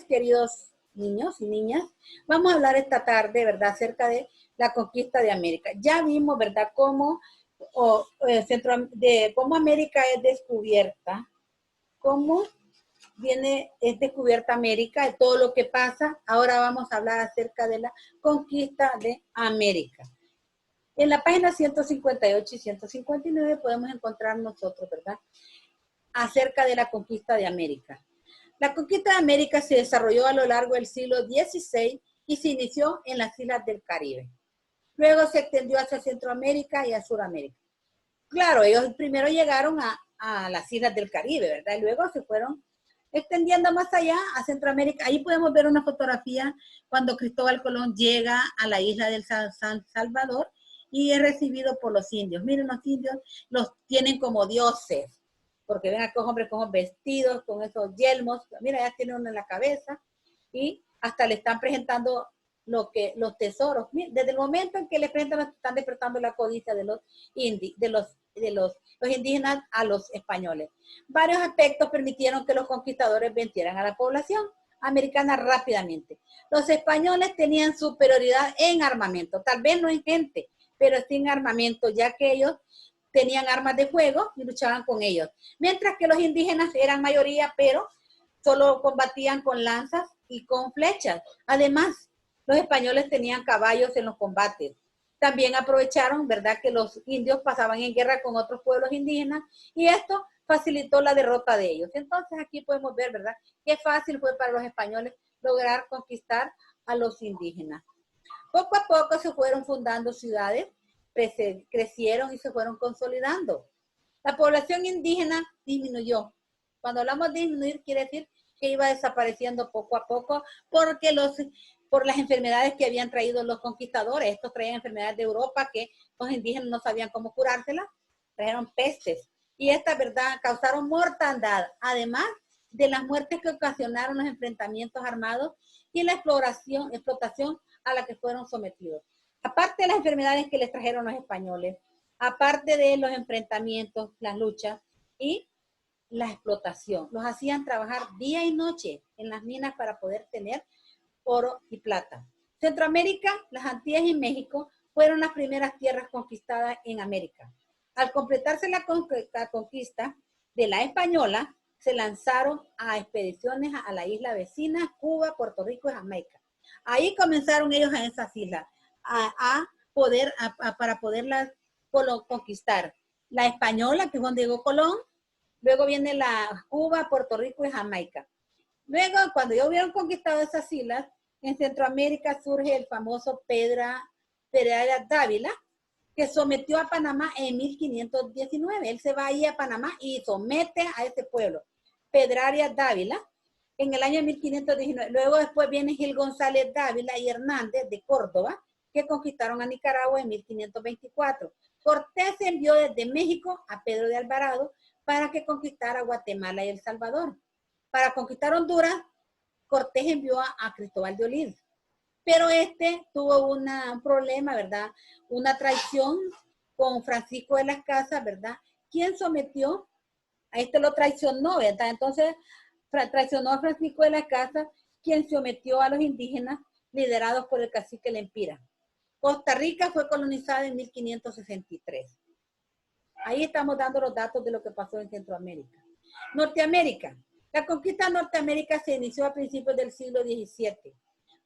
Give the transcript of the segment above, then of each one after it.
queridos niños y niñas. Vamos a hablar esta tarde, ¿verdad?, acerca de la conquista de América. Ya vimos, ¿verdad?, cómo América es descubierta, cómo es descubierta América, de todo lo que pasa. Ahora vamos a hablar acerca de la conquista de América. En la página 158 y 159 podemos encontrar nosotros, ¿verdad?, acerca de la conquista de América. La conquista de América se desarrolló a lo largo del siglo XVI y se inició en las islas del Caribe. Luego se extendió hacia Centroamérica y a Sudamérica. Claro, ellos primero llegaron a las islas del Caribe, ¿verdad? Y luego se fueron extendiendo más allá a Centroamérica. Ahí podemos ver una fotografía cuando Cristóbal Colón llega a la isla del San Salvador y es recibido por los indios. Miren, los indios los tienen como dioses, porque ven a aquellos hombres con vestidos, con esos yelmos. Mira, ya tiene uno en la cabeza y hasta le están presentando los tesoros. Desde el momento en que le presentan, están despertando la codicia de los indígenas a los españoles. Varios aspectos permitieron que los conquistadores vencieran a la población americana rápidamente. Los españoles tenían superioridad en armamento, tal vez no en gente, pero sin armamento, ya que ellos tenían armas de fuego y luchaban con ellos. Mientras que los indígenas eran mayoría, pero solo combatían con lanzas y con flechas. Además, los españoles tenían caballos en los combates. También aprovecharon, ¿verdad?, que los indios pasaban en guerra con otros pueblos indígenas y esto facilitó la derrota de ellos. Entonces aquí podemos ver, ¿verdad?, qué fácil fue para los españoles lograr conquistar a los indígenas. Poco a poco se fueron fundando ciudades, crecieron y se fueron consolidando. La población indígena disminuyó. Cuando hablamos de disminuir, quiere decir que iba desapareciendo poco a poco por las enfermedades que habían traído los conquistadores. Estos traían enfermedades de Europa que los indígenas no sabían cómo curárselas, trajeron pestes. Y estas, ¿verdad?, causaron mortandad, además de las muertes que ocasionaron los enfrentamientos armados y la explotación a la que fueron sometidos. Aparte de las enfermedades que les trajeron los españoles, aparte de los enfrentamientos, las luchas y la explotación. Los hacían trabajar día y noche en las minas para poder tener oro y plata. Centroamérica, las Antillas y México fueron las primeras tierras conquistadas en América. Al completarse la conquista de la española, se lanzaron a expediciones a la isla vecina, Cuba, Puerto Rico y Jamaica. Ahí comenzaron ellos a esas islas para poderlas conquistar. La española, que es donde llegó Colón, luego viene la Cuba, Puerto Rico y Jamaica. Luego, cuando ellos hubieron conquistado esas islas, en Centroamérica surge el famoso Pedrarias Dávila, que sometió a Panamá en 1519. Él se va ahí a Panamá y somete a ese pueblo. Pedrarias Dávila, en el año 1519. Luego después viene Gil González Dávila y Hernández de Córdoba, que conquistaron a Nicaragua en 1524. Cortés envió desde México a Pedro de Alvarado para que conquistara Guatemala y El Salvador. Para conquistar Honduras, Cortés envió a Cristóbal de Olid. Pero tuvo un problema, ¿verdad? Una traición con Francisco de las Casas, ¿verdad? Quien sometió, lo traicionó, ¿verdad? Entonces, traicionó a Francisco de las Casas, quien sometió a los indígenas liderados por el cacique Lempira. Costa Rica fue colonizada en 1563. Ahí estamos dando los datos de lo que pasó en Centroamérica. Norteamérica. La conquista de Norteamérica se inició a principios del siglo XVII.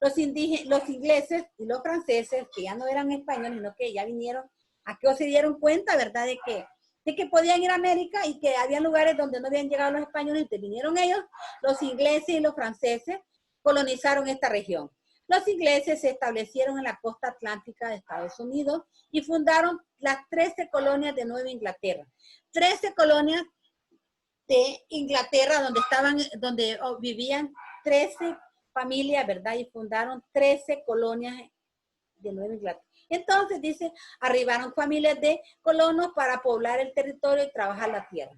Los ingleses y los franceses, que ya no eran españoles, sino que ya vinieron, aquí se dieron cuenta, ¿verdad?, de que podían ir a América y que había lugares donde no habían llegado los españoles, entonces vinieron ellos, los ingleses y los franceses, colonizaron esta región. Los ingleses se establecieron en la costa atlántica de Estados Unidos y fundaron las 13 colonias de Nueva Inglaterra. 13 colonias de Inglaterra donde vivían 13 familias, ¿verdad? Y fundaron 13 colonias de Nueva Inglaterra. Entonces, dice, arribaron familias de colonos para poblar el territorio y trabajar la tierra.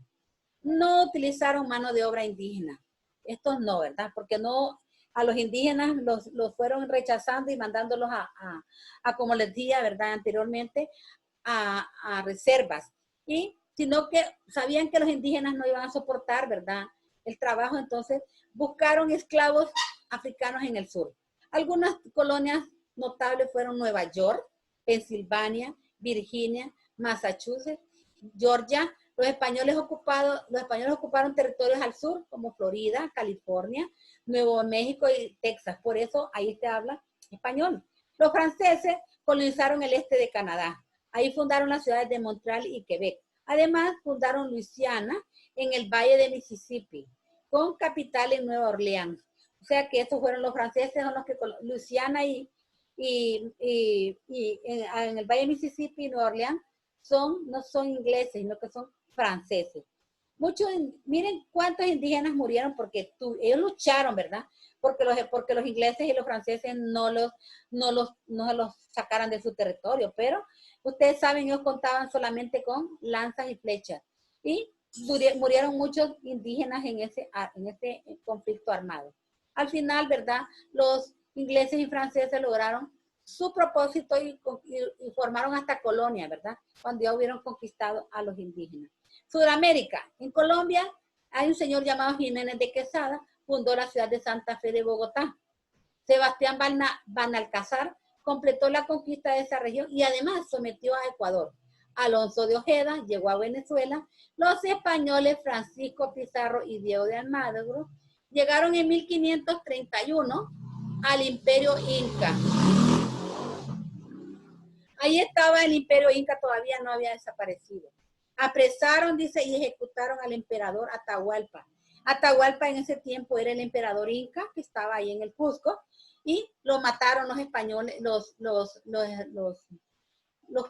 No utilizaron mano de obra indígena. Estos no, ¿verdad? Porque no, a los indígenas los fueron rechazando y mandándolos como les decía, ¿verdad?, anteriormente, a reservas. Sino que sabían que los indígenas no iban a soportar, ¿verdad?, el trabajo. Entonces buscaron esclavos africanos en el sur. Algunas colonias notables fueron Nueva York, Pensilvania, Virginia, Massachusetts, Georgia. Los españoles ocuparon territorios al sur como Florida, California, Nuevo México y Texas. Por eso ahí se habla español. Los franceses colonizaron el este de Canadá. Ahí fundaron las ciudades de Montreal y Quebec. Además, fundaron Luisiana en el Valle de Mississippi, con capital en Nueva Orleans. O sea que estos fueron los franceses, son los que Luisiana y en el Valle de Mississippi y Nueva Orleans no son ingleses, sino que son franceses. Muchos, miren cuántos indígenas murieron porque ellos lucharon, ¿verdad? Porque los ingleses y los franceses no los sacaran de su territorio, pero ustedes saben, ellos contaban solamente con lanzas y flechas. Y murieron muchos indígenas en ese conflicto armado. Al final, ¿verdad? Los ingleses y franceses lograron su propósito y formaron hasta colonia, ¿verdad? Cuando ya hubieron conquistado a los indígenas. Sudamérica. En Colombia hay un señor llamado Jiménez de Quesada, fundó la ciudad de Santa Fe de Bogotá. Sebastián Banalcázar completó la conquista de esa región y además sometió a Ecuador. Alonso de Ojeda llegó a Venezuela. Los españoles Francisco Pizarro y Diego de Almagro llegaron en 1531 al Imperio Inca. Ahí estaba el Imperio Inca, todavía no había desaparecido. Apresaron, dice, y ejecutaron al emperador Atahualpa. Atahualpa en ese tiempo era el emperador Inca que estaba ahí en el Cusco y lo mataron los españoles, los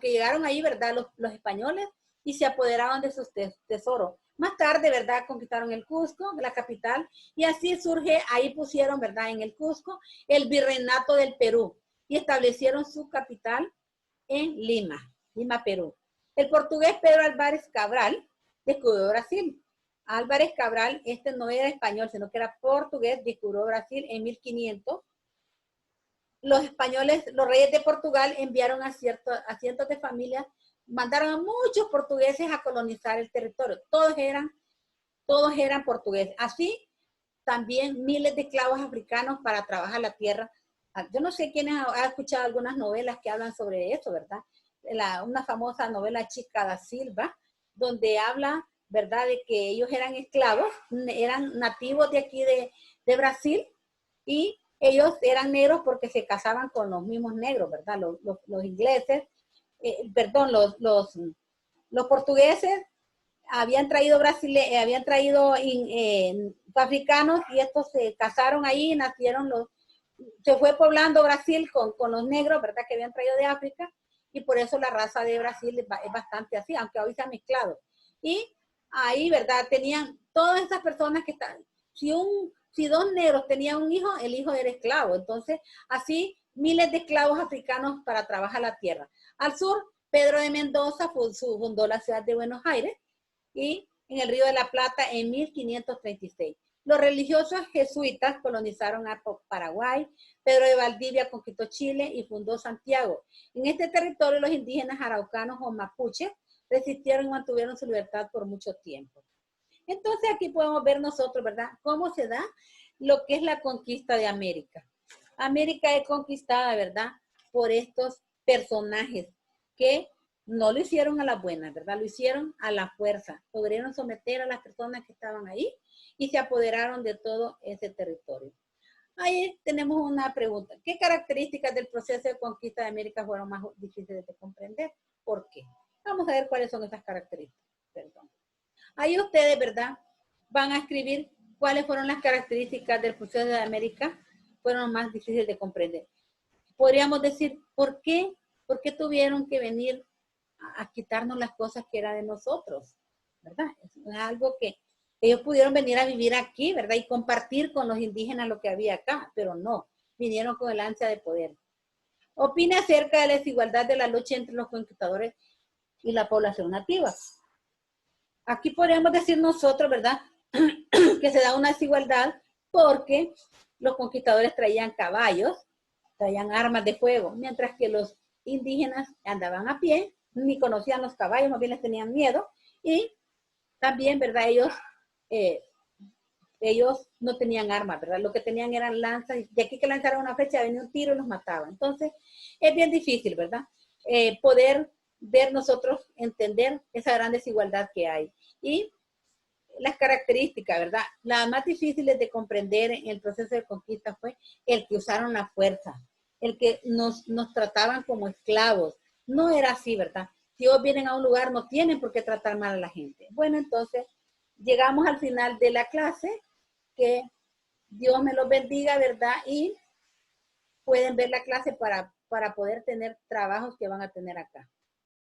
que llegaron ahí, ¿verdad? Los españoles y se apoderaron de sus tesoros. Más tarde, ¿verdad? Conquistaron el Cusco, la capital, y así surge, ahí pusieron, ¿verdad? En el Cusco, el virreinato del Perú y establecieron su capital en Lima, Perú. El portugués Pedro Álvarez Cabral descubrió Brasil. Álvarez Cabral, no era español, sino que era portugués, descubrió Brasil en 1500. Los españoles, los reyes de Portugal enviaron a cientos de familias, mandaron a muchos portugueses a colonizar el territorio. Todos eran portugueses. Así, también miles de esclavos africanos para trabajar la tierra. Yo no sé quiénes han escuchado algunas novelas que hablan sobre eso, ¿verdad? Una famosa novela Chica da Silva, donde habla, ¿verdad?, de que ellos eran esclavos, eran nativos de aquí de Brasil, y ellos eran negros porque se casaban con los mismos negros, ¿verdad? Los ingleses, los portugueses habían traído africanos y estos se casaron ahí, se fue poblando Brasil con los negros, ¿verdad?, que habían traído de África, y por eso la raza de Brasil es bastante así, aunque hoy se ha mezclado. Y ahí, ¿verdad?, tenían todas esas personas que están, si dos negros tenían un hijo, el hijo era esclavo. Entonces, así, miles de esclavos africanos para trabajar la tierra. Al sur, Pedro de Mendoza fundó la ciudad de Buenos Aires y en el Río de la Plata en 1536. Los religiosos jesuitas colonizaron a Paraguay. Pedro de Valdivia conquistó Chile y fundó Santiago. En este territorio, los indígenas araucanos o mapuches resistieron y mantuvieron su libertad por mucho tiempo. Entonces aquí podemos ver nosotros, ¿verdad?, cómo se da lo que es la conquista de América. América es conquistada, ¿verdad?, por estos personajes que no lo hicieron a la buena, ¿verdad?, lo hicieron a la fuerza. Lograron someter a las personas que estaban ahí y se apoderaron de todo ese territorio. Ahí tenemos una pregunta. ¿Qué características del proceso de conquista de América fueron más difíciles de comprender? ¿Por qué? Vamos a ver cuáles son esas características. Perdón. Ahí ustedes, ¿verdad?, van a escribir cuáles fueron las características del proceso de América fueron más difíciles de comprender. Podríamos decir, ¿por qué tuvieron que venir a quitarnos las cosas que eran de nosotros? ¿Verdad? Es algo que ellos pudieron venir a vivir aquí, ¿verdad?, y compartir con los indígenas lo que había acá, pero no, vinieron con el ansia de poder. Opina acerca de la desigualdad de la lucha entre los conquistadores y la población nativa. Aquí podríamos decir nosotros, ¿verdad?, que se da una desigualdad porque los conquistadores traían caballos, traían armas de fuego, mientras que los indígenas andaban a pie, ni conocían los caballos, más bien les tenían miedo, y también, ¿verdad?, ellos ellos no tenían armas, ¿verdad? Lo que tenían eran lanzas, y aquí que lanzaron una flecha venía un tiro y los mataba. Entonces, es bien difícil, ¿verdad? Poder ver nosotros, entender esa gran desigualdad que hay. Y las características, ¿verdad? Las más difíciles de comprender en el proceso de conquista fue el que usaron la fuerza, el que nos trataban como esclavos. No era así, ¿verdad? Si ellos vienen a un lugar, no tienen por qué tratar mal a la gente. Bueno, entonces, llegamos al final de la clase, que Dios me los bendiga, ¿verdad? Y pueden ver la clase para poder tener trabajos que van a tener acá.